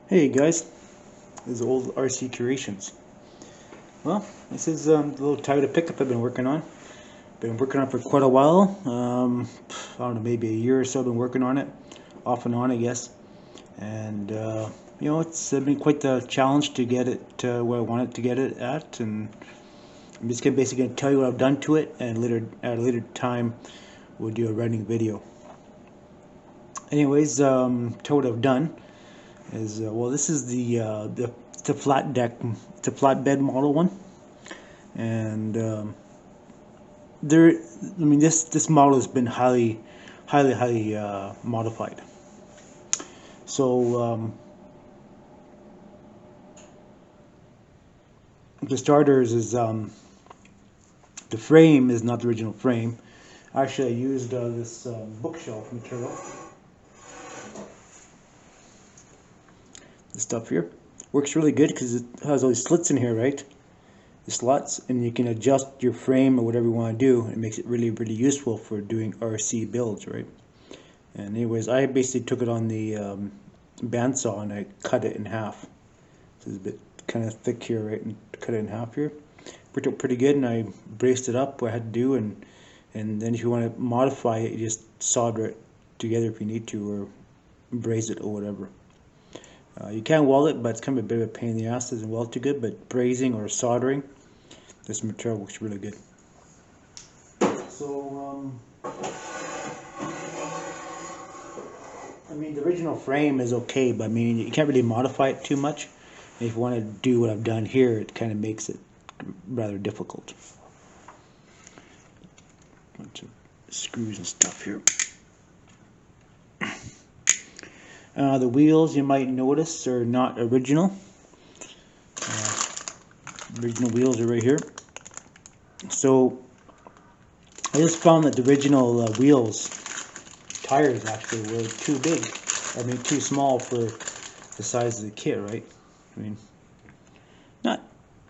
Hey guys, this is old RC Creations. Well, this is the little Toyota pickup I've been working on. Been working on it for quite a while. I don't know, maybe a year or so. I've been working on it, off and on, I guess. And it's been quite the challenge to get it where I want it to get it at. And I'm just basically going to tell you what I've done to it, and at a later time, we'll do a running video. Anyways, tell what I've done. Well, this is the flat deck, the flatbed model one, and this model has been highly modified. So the starters is the frame is not the original frame. Actually, I used this bookshelf material. This stuff here works really good because it has all these slits in here, right? The slots, and you can adjust your frame or whatever you want to do. It makes it really useful for doing RC builds, right? And anyways, I basically took it on the bandsaw and I cut it in half. So it's a bit kind of thick here, right? And cut it in half here. Worked out pretty good, and I braced it up what I had to do, and then if you want to modify it, you just solder it together if you need to, or braze it or whatever. You can weld it, but it's kind of a bit of a pain in the ass. It doesn't weld too good, but brazing or soldering, this material works really good. So, I mean, the original frame is okay, but I mean, you can't really modify it too much. And if you want to do what I've done here, it kind of makes it rather difficult. Bunch of screws and stuff here. The wheels, you might notice, are not original. Original wheels are right here. So I just found that the original wheels, tires actually, were too big. I mean, too small for the size of the kit, right? I mean, not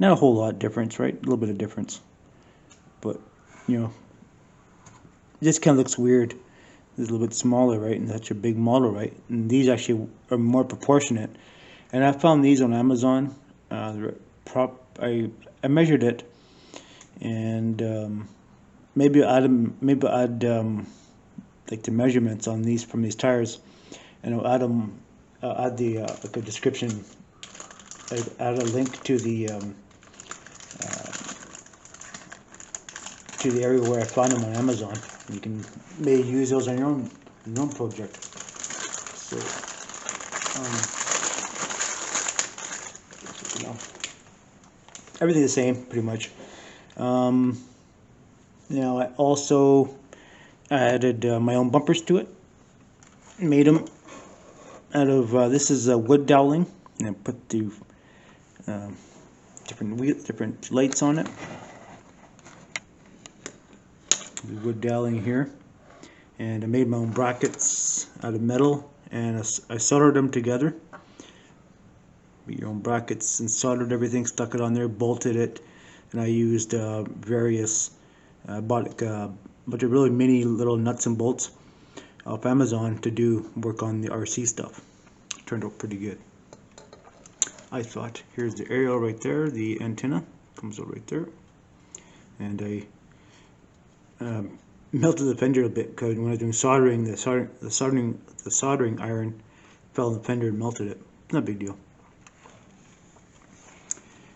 a whole lot of difference, right? A little bit of difference, but it just kind of looks weird. It's a little bit smaller, right? And that's your big model, right? And these actually are more proportionate. And I found these on Amazon. I measured it, and maybe I'd like the measurements on these from these tires, and I'll add them. Add the like a description. Add a link to the area where I found them on Amazon. You can maybe use those on your own project. So, everything the same, pretty much. I also added my own bumpers to it. Made them out of this is wood doweling, and I put the different lights on it. The wood doweling here, and I made my own brackets out of metal, and I soldered them together. Made your own brackets and soldered everything, stuck it on there, bolted it, and I used various. I bought a bunch of really mini little nuts and bolts off Amazon to do work on the RC stuff. Turned out pretty good, I thought. Here's the aerial right there. The antenna comes out right there, and I melted the fender a bit because when I was doing soldering, the soldering iron fell in the fender and melted it. Not a big deal.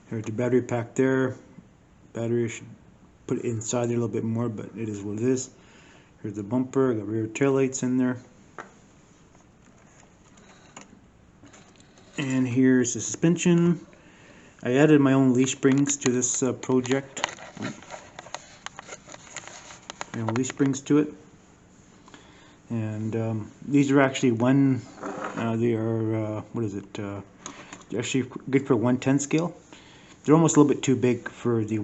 Here's the battery pack there. Battery, I should put it inside there a little bit more, but it is what it is. Here's the bumper. I got rear taillights in there. And here's the suspension. I added my own leaf springs to this project. Leaf springs to it, and these are actually they are what is it? They're actually good for 1/10 scale. They're almost a little bit too big for the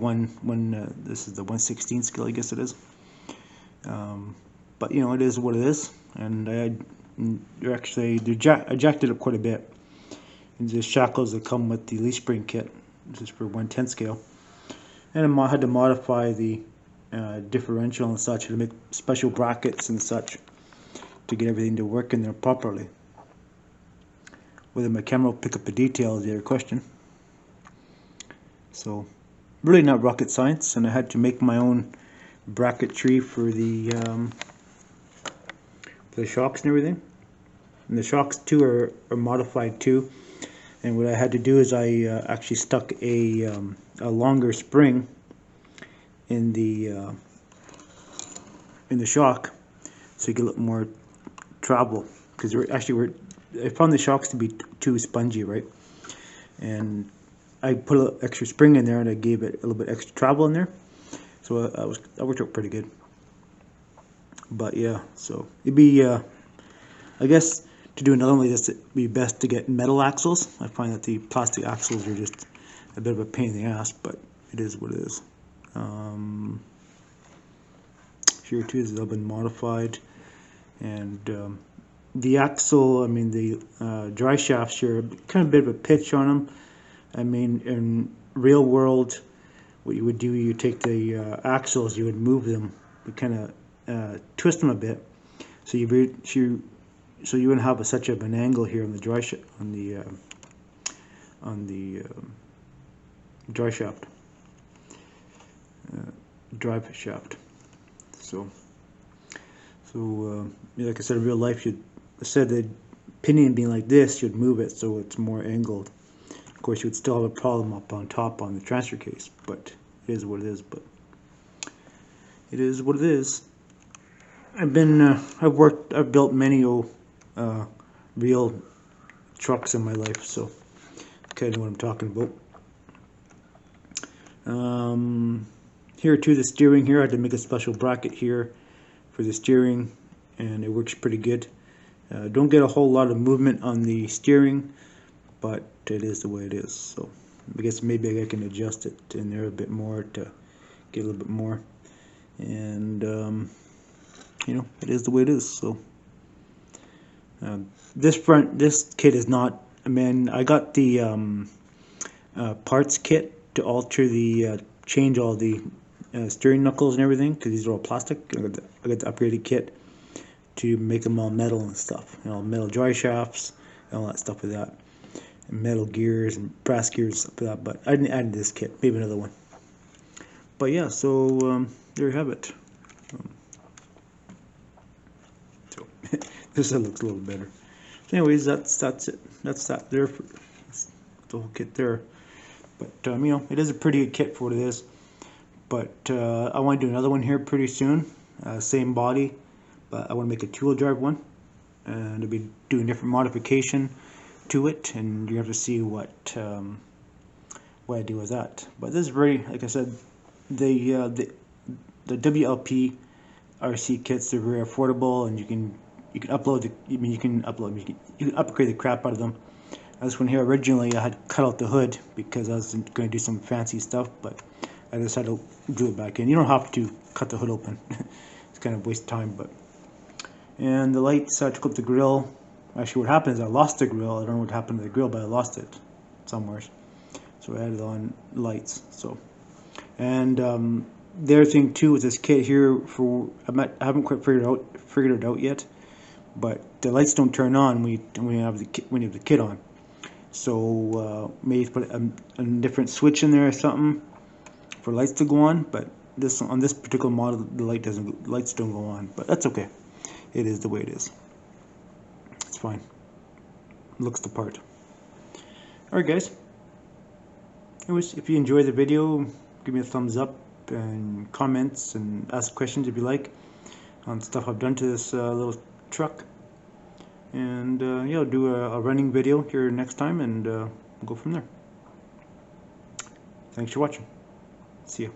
this is the 1/16 scale, I guess it is. But it is what it is, and they're jacked it up quite a bit. And the shackles that come with the leaf spring kit. This is for 1/10 scale, and I had to modify the differential and such to make special brackets and such to get everything to work in there properly. whether my camera will pick up the details is the other question. So really not rocket science, and I had to make my own bracketry for the shocks and everything. And the shocks too are modified too. And what I had to do is I actually stuck a longer spring in the shock, so you get a little more travel. Because I found the shocks to be too spongy, right? And I put a little extra spring in there, and I gave it a little bit extra travel in there. So that worked out pretty good. But yeah, so it'd be I guess to do another one like this, it'd be best to get metal axles. I find that the plastic axles are just a bit of a pain in the ass, but it is what it is. Here too has been modified, and the axle, I mean the dry shafts here, kind of a bit of a pitch on them. I mean, in real world, what you would do, you take the axles, you would move them, you kind of twist them a bit, so so you wouldn't have such of an angle here on the dry dry shaft, drive shaft. So like I said, in real life, instead of the pinion being like this, you'd move it so it's more angled. Of course, you would still have a problem up on top on the transfer case, but it is what it is. But it is what it is. I've built many real trucks in my life, so I kind of know what I'm talking about. Here too, the steering here, I had to make a special bracket here for the steering, and it works pretty good. Don't get a whole lot of movement on the steering, but it is the way it is. So I guess maybe I can adjust it in there a bit more to get a little bit more, and you know, it is the way it is. So this kit is not, I mean, I got the parts kit to alter the change all the steering knuckles and everything, because these are all plastic. I got the upgraded kit to make them all metal and stuff, you know, metal dry shafts and all that stuff like that, and metal gears and brass gears and stuff like that. But I didn't add this kit, maybe another one. But yeah, so there you have it. So this looks a little better. So anyways, that's it. That's that there for the whole kit there. But you know, it is a pretty good kit for what it is. But I want to do another one here pretty soon. Same body, but I want to make a two-wheel drive one, and I'll be doing different modification to it, and you have to see what I do with that. But this is very, like I said, the WLP RC kits are very affordable, and you can upload the, I mean, you can upgrade the crap out of them. This one here, originally I had cut out the hood because I was going to do some fancy stuff, but I decided to glue it back in. You don't have to cut the hood open. It's kind of a waste of time. But and the lights, I took up the grill. Actually, what happened is I lost the grill. I don't know what happened to the grill, but I lost it somewhere. So I added on lights. So, and the other thing too with this kit here, I haven't quite figured it out yet, but the lights don't turn on when you have the kit on. So maybe put a different switch in there or something for lights to go on. But on this particular model, the lights don't go on. But that's okay. It is the way it is. It's fine. Looks the part. Alright guys. Anyways, if you enjoyed the video, give me a thumbs up and comments and ask questions if you like on stuff I've done to this little truck. And yeah, I'll do a running video here next time, and we'll go from there. Thanks for watching. See you.